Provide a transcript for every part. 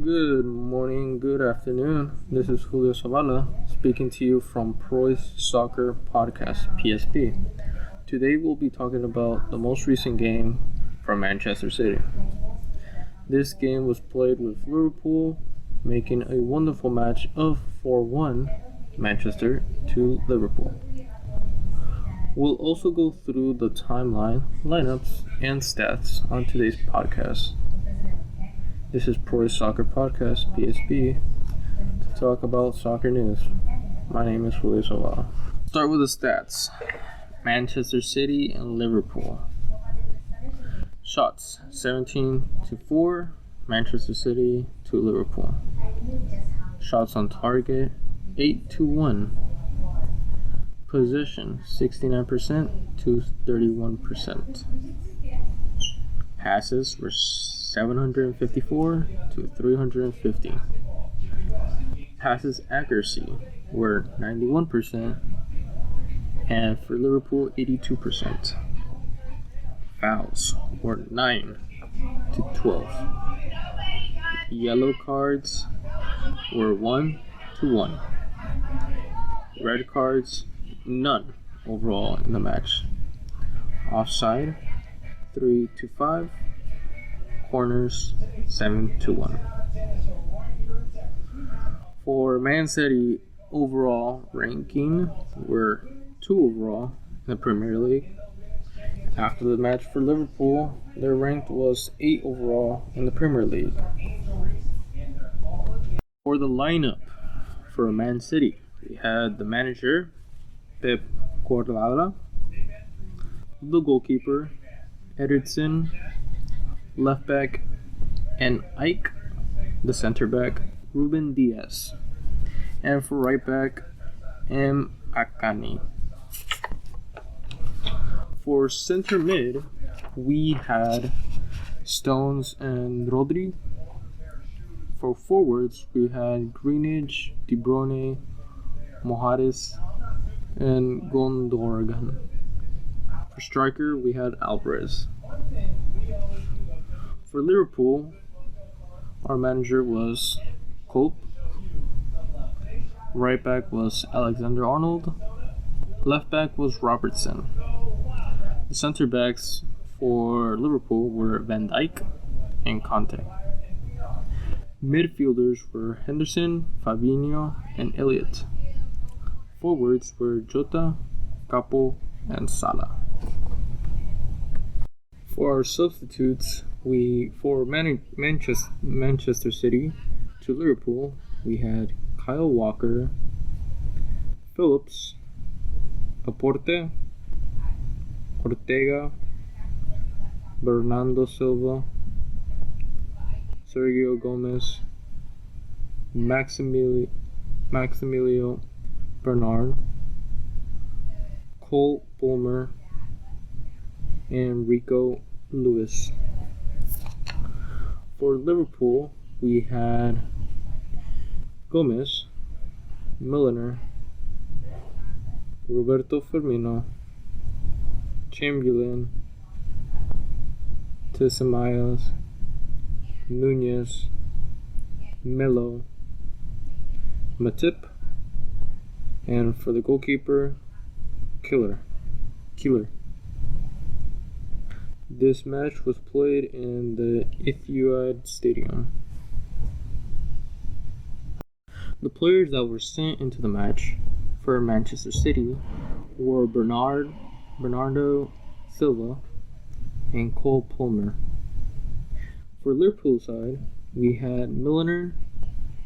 Good morning, good afternoon. This is Julio Zavala speaking to you from Preuss Soccer Podcast, PSP. Today we'll be talking about the most recent game from Manchester City. This game was played with Liverpool, making a wonderful match of 4-1 Manchester to Liverpool. We'll also go through the timeline, lineups, and stats on today's podcast. This is Preuss Soccer Podcast, PSP, to talk about soccer news. My name is Julio Zavala. Start with the stats. Manchester City and Liverpool. Shots, 17-4, Manchester City to Liverpool. Shots on target, 8-1. Possession, 69% to 31%. Passes were 754 to 350. Passes accuracy were 91%, and for Liverpool, 82%. Fouls were 9 to 12. Yellow cards were 1 to 1. Red cards, none overall in the match. Offside, 3 to 5. Corners, 7 to 1. For Man City, overall ranking were 2 overall in the Premier League. After the match for Liverpool, their rank was 8 overall in the Premier League. For the lineup for Man City, we had the manager, Pep Guardiola, the goalkeeper, Ederson, left back, and Ike, the center back, Ruben Diaz, and for right back, M. Akani. For center mid, we had Stones and Rodri. For forwards, we had Greenidge, De Bruyne, Mohares, and Gundogan. For striker, we had Alvarez. For Liverpool, our manager was Cope. Right back was Alexander-Arnold. Left back was Robertson. The center backs for Liverpool were Van Dijk and Conte. Midfielders were Henderson, Fabinho, and Elliott. Forwards were Jota, Capo, and Salah. For our substitutes, for Manchester City to Liverpool, we had Kyle Walker, Phillips, Aporte, Ortega, Bernardo Silva, Sergio Gomez, Maximilio Bernard, Cole Palmer, and Rico Lewis. For Liverpool, we had Gomez, Milner, Roberto Firmino, Chamberlain, Tissemayas, Nunez, Melo, Matip, and for the goalkeeper, Killer. This match was played in the Etihad Stadium. The players that were sent into the match for Manchester City were Bernardo Silva and Cole Palmer. For Liverpool side, we had Milner,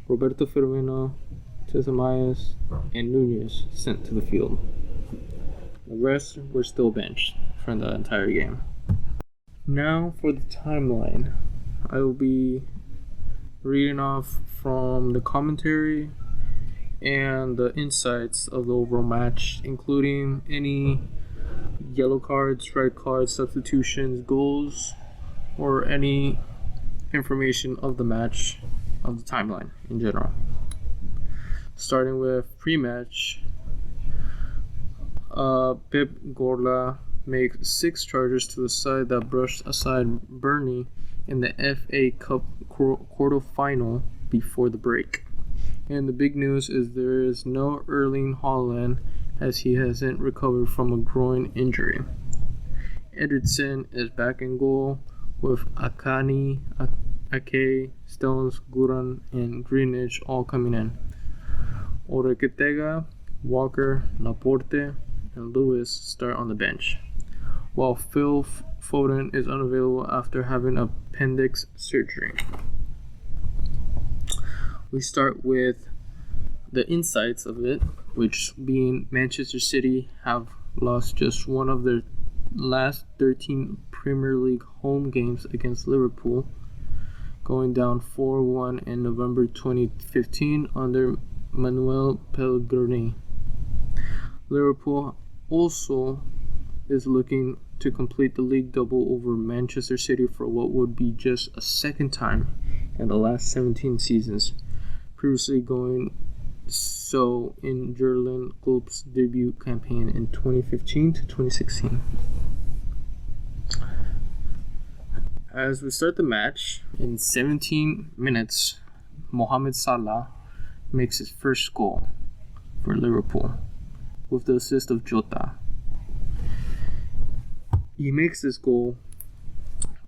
Roberto Firmino, Tissemayas, and Nunez sent to the field. The rest were still benched for the entire game. Now for the timeline. I will be reading off from the commentary and the insights of the overall match, including any yellow cards, red cards, substitutions, goals, or any information of the match, of the timeline in general. Starting with pre-match, Pep Guardiola makes 6 charges to the side that brushed aside Burnley in the FA Cup quarterfinal before the break. And the big news is there is no Erling Haaland as he hasn't recovered from a groin injury. Ederson is back in goal with Akani, Ake, Stones, Guran, and Greenwich all coming in. Orequetega, Walker, Laporte, and Lewis start on the bench, while Phil Foden is unavailable after having appendix surgery. We start with the insights of it, which being Manchester City have lost just one of their last 13 Premier League home games against Liverpool, going down 4-1 in November 2015 under Manuel Pellegrini. Liverpool also is looking to complete the league double over Manchester City for what would be just a second time in the last 17 seasons, previously going so in Jurgen Klopp's debut campaign in 2015 to 2016. As we start the match, in 17 minutes, Mohamed Salah makes his first goal for Liverpool with the assist of Jota. He makes this goal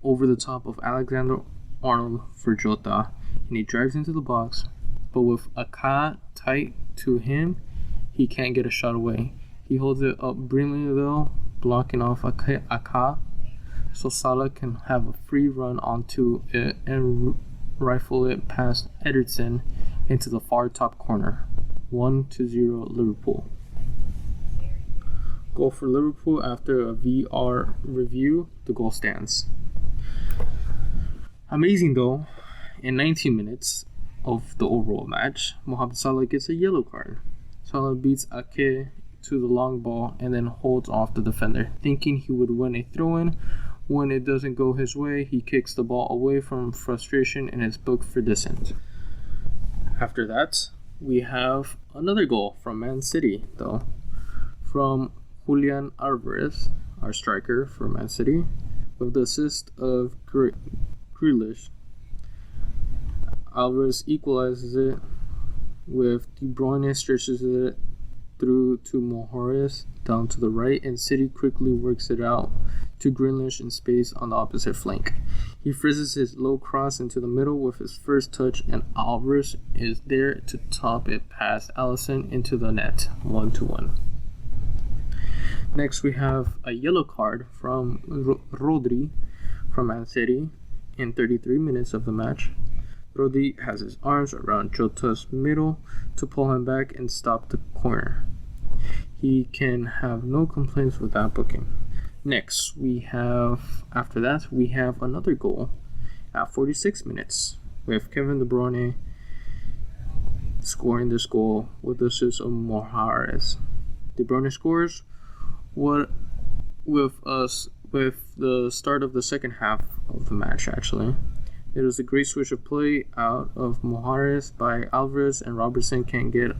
over the top of Alexander-Arnold for Jota, and he drives into the box, but with Aka tight to him, he can't get a shot away. He holds it up brilliantly though, blocking off Aka, so Salah can have a free run onto it and rifle it past Ederson into the far top corner. 1-0 Liverpool. Goal for Liverpool. After a VR review, the goal stands. Amazing though, in 19 minutes of the overall match, Mohamed Salah gets a yellow card. Salah beats Ake to the long ball and then holds off the defender, thinking he would win a throw-in. When it doesn't go his way, he kicks the ball away from frustration and is booked for dissent. After that, we have another goal from Man City, though, from Julian Alvarez, our striker for Man City, with the assist of Grealish. Alvarez equalizes it with De Bruyne stretches it through to Mahrez down to the right, and City quickly works it out to Grealish in space on the opposite flank. He frizzes his low cross into the middle with his first touch, and Alvarez is there to top it past Alisson into the net, 1-1. Next, we have a yellow card from Rodri from Man City in 33 minutes of the match. Rodri has his arms around Jota's middle to pull him back and stop the corner. He can have no complaints with that booking. Next, after that, we have another goal at 46 minutes with Kevin De Bruyne scoring this goal with the assist of Mahrez. De Bruyne scores with the start of the second half of the match, actually. It was a great switch of play out of Mahrez by Alvarez, and Robertson can't get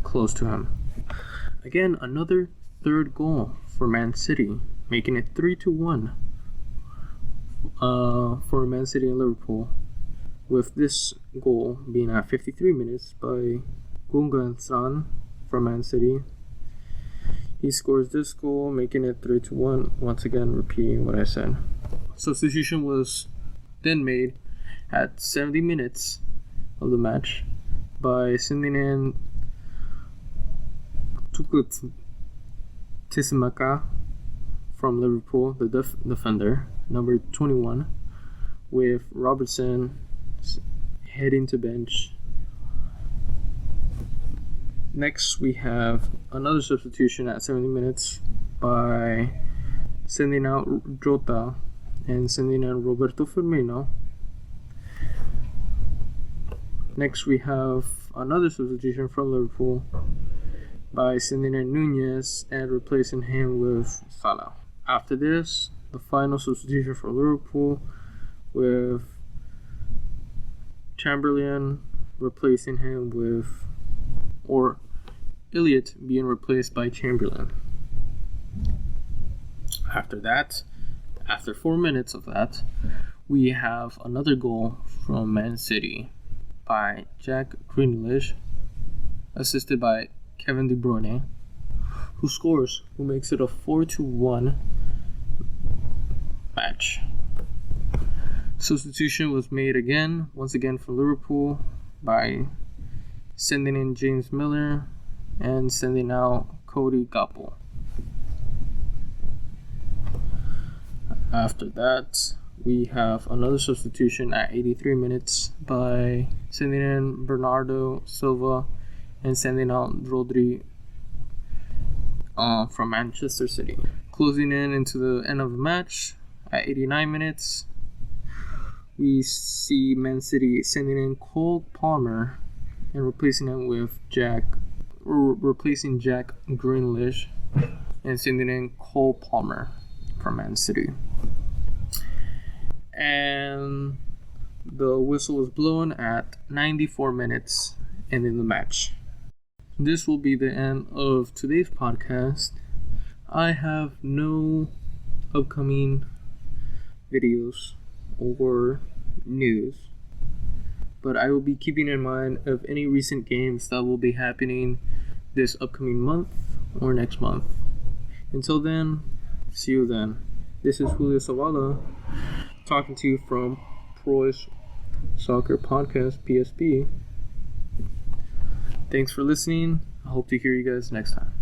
close to him. Again, another third goal for Man City, making it 3-1 for Man City and Liverpool, with this goal being at 53 minutes by Gundogan from Man City. He scores this goal, making it 3-1, once again repeating what I said. Substitution was then made at 70 minutes of the match by sending in Tukut Tissimaka from Liverpool, the defender, number 21, with Robertson heading to bench. Next, we have another substitution at 70 minutes by sending out Jota and sending in Roberto Firmino. Next, we have another substitution from Liverpool by sending in Nunez and replacing him with Salah. After this, the final substitution for Liverpool with Chamberlain replacing him with, or Elliott being replaced by Chamberlain. After that, after 4 minutes of that, we have another goal from Man City by Jack Grealish, assisted by Kevin De Bruyne, who makes it a 4-1 match. Substitution was made once again for Liverpool, by sending in James Miller and sending out Cody Gakpo. After that, we have another substitution at 83 minutes by sending in Bernardo Silva and sending out Rodri from Manchester City. Closing in into the end of the match at 89 minutes, we see Man City sending in Cole Palmer and replacing Jack Grealish and sending in Cole Palmer from Man City. And the whistle was blown at 94 minutes, ending the match. This will be the end of today's podcast. I have no upcoming videos or news, but I will be keeping in mind of any recent games that will be happening this upcoming month or next month. Until then, see you then. This is Julio Zavala talking to you from Preuss Soccer Podcast, PSP. Thanks for listening. I hope to hear you guys next time.